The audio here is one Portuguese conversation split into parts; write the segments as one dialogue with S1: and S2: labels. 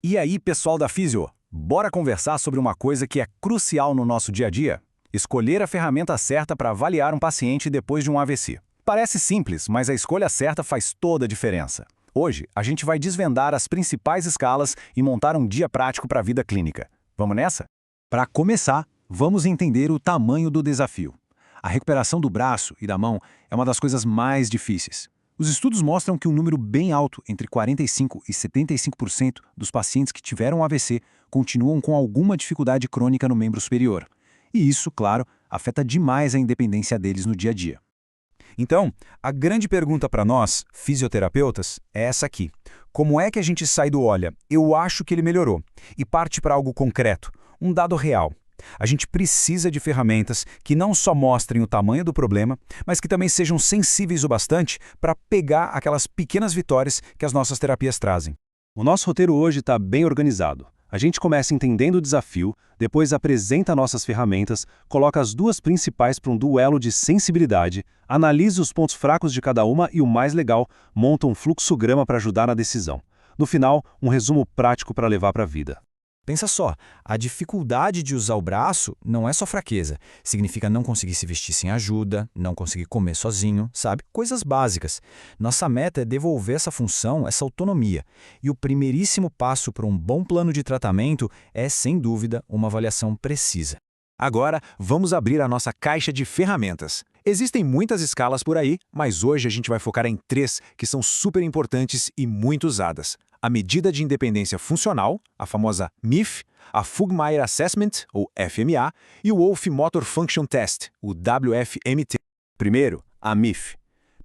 S1: E aí, pessoal da Físio, bora conversar sobre uma coisa que é crucial no nosso dia a dia? Escolher a ferramenta certa para avaliar um paciente depois de um AVC. Parece simples, mas a escolha certa faz toda a diferença. Hoje, a gente vai desvendar as principais escalas e montar um dia prático para a vida clínica. Vamos nessa? Para começar, vamos entender o tamanho do desafio. A recuperação do braço e da mão é uma das coisas mais difíceis. Os estudos mostram que um número bem alto, entre 45% e 75% dos pacientes que tiveram AVC, continuam com alguma dificuldade crônica no membro superior. E isso, claro, afeta demais a independência deles no dia a dia. Então, a grande pergunta para nós, fisioterapeutas, é essa aqui. Como é que a gente sai do "olha, eu acho que ele melhorou" e parte para algo concreto, um dado real? A gente precisa de ferramentas que não só mostrem o tamanho do problema, mas que também sejam sensíveis o bastante para pegar aquelas pequenas vitórias que as nossas terapias trazem. O nosso roteiro hoje está bem organizado. A gente começa entendendo o desafio, depois apresenta nossas ferramentas, coloca as duas principais para um duelo de sensibilidade, analisa os pontos fracos de cada uma e, o mais legal, monta um fluxograma para ajudar na decisão. No final, um resumo prático para levar para a vida.
S2: Pensa só, a dificuldade de usar o braço não é só fraqueza. Significa não conseguir se vestir sem ajuda, não conseguir comer sozinho, sabe? Coisas básicas. Nossa meta é devolver essa função, essa autonomia. E o primeiríssimo passo para um bom plano de tratamento é, sem dúvida, uma avaliação precisa.
S1: Agora, vamos abrir a nossa caixa de ferramentas. Existem muitas escalas por aí, mas hoje a gente vai focar em 3 que são super importantes e muito usadas. A medida de independência funcional, a famosa MIF, a Fugmeyer Assessment, ou FMA, e o Wolf Motor Function Test, o WFMT. Primeiro, a MIF.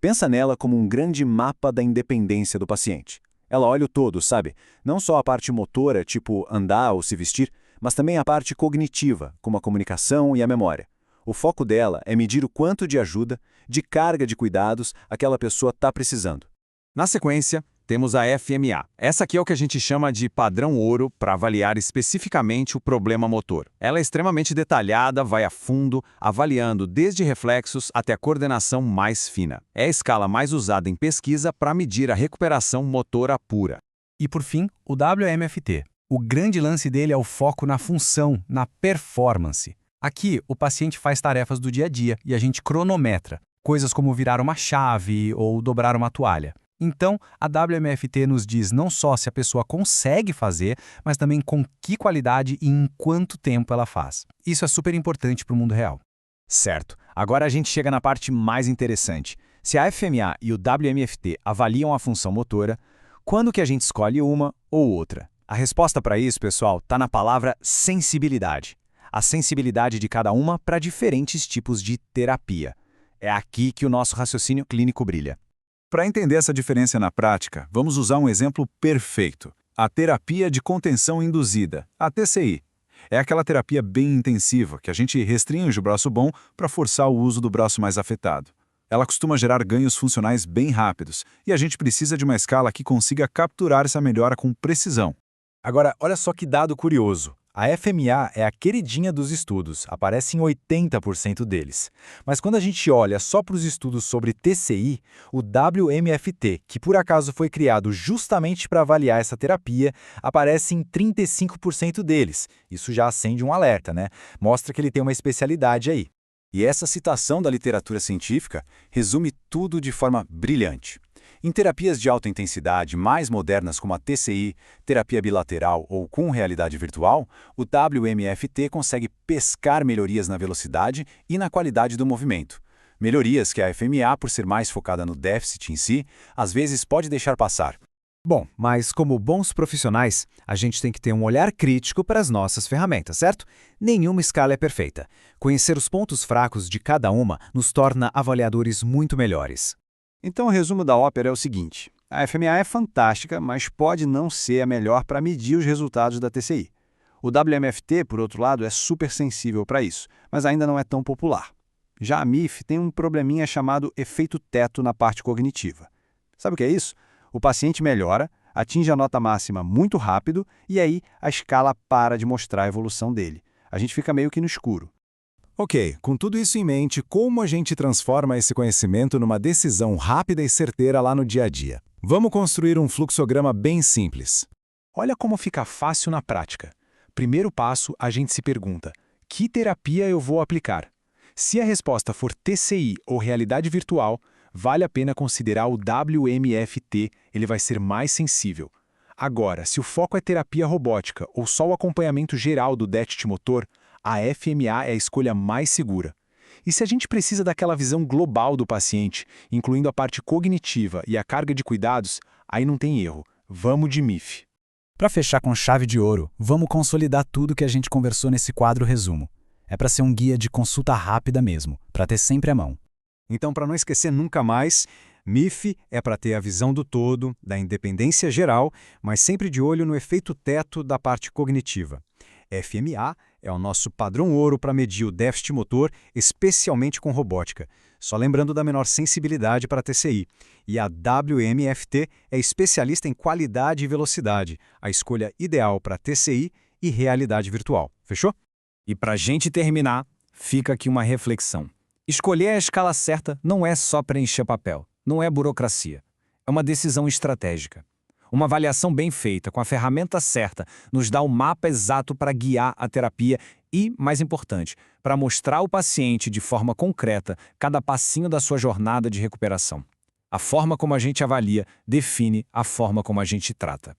S1: Pensa nela como um grande mapa da independência do paciente. Ela olha o todo, sabe? Não só a parte motora, tipo andar ou se vestir, mas também a parte cognitiva, como a comunicação e a memória. O foco dela é medir o quanto de ajuda, de carga de cuidados aquela pessoa está precisando. Na sequência, temos a FMA. Essa aqui é o que a gente chama de padrão ouro para avaliar especificamente o problema motor. Ela é extremamente detalhada, vai a fundo, avaliando desde reflexos até a coordenação mais fina. É a escala mais usada em pesquisa para medir a recuperação motora pura.
S3: E por fim, o WMFT. O grande lance dele é o foco na função, na performance. Aqui, o paciente faz tarefas do dia a dia e a gente cronometra, coisas como virar uma chave ou dobrar uma toalha. Então, a WMFT nos diz não só se a pessoa consegue fazer, mas também com que qualidade e em quanto tempo ela faz. Isso é super importante para o mundo real.
S1: Certo. Agora a gente chega na parte mais interessante. Se a FMA e o WMFT avaliam a função motora, quando que a gente escolhe uma ou outra? A resposta para isso, pessoal, está na palavra sensibilidade. A sensibilidade de cada uma para diferentes tipos de terapia. É aqui que o nosso raciocínio clínico brilha. Para entender essa diferença na prática, vamos usar um exemplo perfeito. A terapia de contenção induzida, a TCI. É aquela terapia bem intensiva, que a gente restringe o braço bom para forçar o uso do braço mais afetado. Ela costuma gerar ganhos funcionais bem rápidos, e a gente precisa de uma escala que consiga capturar essa melhora com precisão. Agora, olha só que dado curioso. A FMA é a queridinha dos estudos, aparece em 80% deles. Mas quando a gente olha só para os estudos sobre TCI, o WMFT, que por acaso foi criado justamente para avaliar essa terapia, aparece em 35% deles. Isso já acende um alerta, né? Mostra que ele tem uma especialidade aí. E essa citação da literatura científica resume tudo de forma brilhante. Em terapias de alta intensidade mais modernas como a TCI, terapia bilateral ou com realidade virtual, o WMFT consegue pescar melhorias na velocidade e na qualidade do movimento. Melhorias que a FMA, por ser mais focada no déficit em si, às vezes pode deixar passar.
S2: Bom, mas como bons profissionais, a gente tem que ter um olhar crítico para as nossas ferramentas, certo? Nenhuma escala é perfeita. Conhecer os pontos fracos de cada uma nos torna avaliadores muito melhores.
S1: Então o resumo da ópera é o seguinte: a FMA é fantástica, mas pode não ser a melhor para medir os resultados da TCI. O WMFT, por outro lado, é super sensível para isso, mas ainda não é tão popular. Já a MIF tem um probleminha chamado efeito teto na parte cognitiva. Sabe o que é isso? O paciente melhora, atinge a nota máxima muito rápido e aí a escala para de mostrar a evolução dele. A gente fica meio que no escuro. Ok, com tudo isso em mente, como a gente transforma esse conhecimento numa decisão rápida e certeira lá no dia a dia? Vamos construir um fluxograma bem simples. Olha como fica fácil na prática. Primeiro passo, a gente se pergunta: que terapia eu vou aplicar? Se a resposta for TCI ou realidade virtual, vale a pena considerar o WMFT, ele vai ser mais sensível. Agora, se o foco é terapia robótica ou só o acompanhamento geral do déficit motor, a FMA é a escolha mais segura. E se a gente precisa daquela visão global do paciente, incluindo a parte cognitiva e a carga de cuidados, aí não tem erro. Vamos de MIF.
S2: Para fechar com chave de ouro, vamos consolidar tudo que a gente conversou nesse quadro resumo. É para ser um guia de consulta rápida mesmo, para ter sempre à mão.
S1: Então, para não esquecer nunca mais, MIF é para ter a visão do todo, da independência geral, mas sempre de olho no efeito teto da parte cognitiva. FMA é o nosso padrão ouro para medir o déficit motor, especialmente com robótica. Só lembrando da menor sensibilidade para TCI. E a WMFT é especialista em qualidade e velocidade, a escolha ideal para TCI e realidade virtual. Fechou?
S2: E para a gente terminar, fica aqui uma reflexão. Escolher a escala certa não é só preencher papel, não é burocracia. É uma decisão estratégica. Uma avaliação bem feita, com a ferramenta certa, nos dá o mapa exato para guiar a terapia e, mais importante, para mostrar ao paciente de forma concreta cada passinho da sua jornada de recuperação. A forma como a gente avalia define a forma como a gente trata.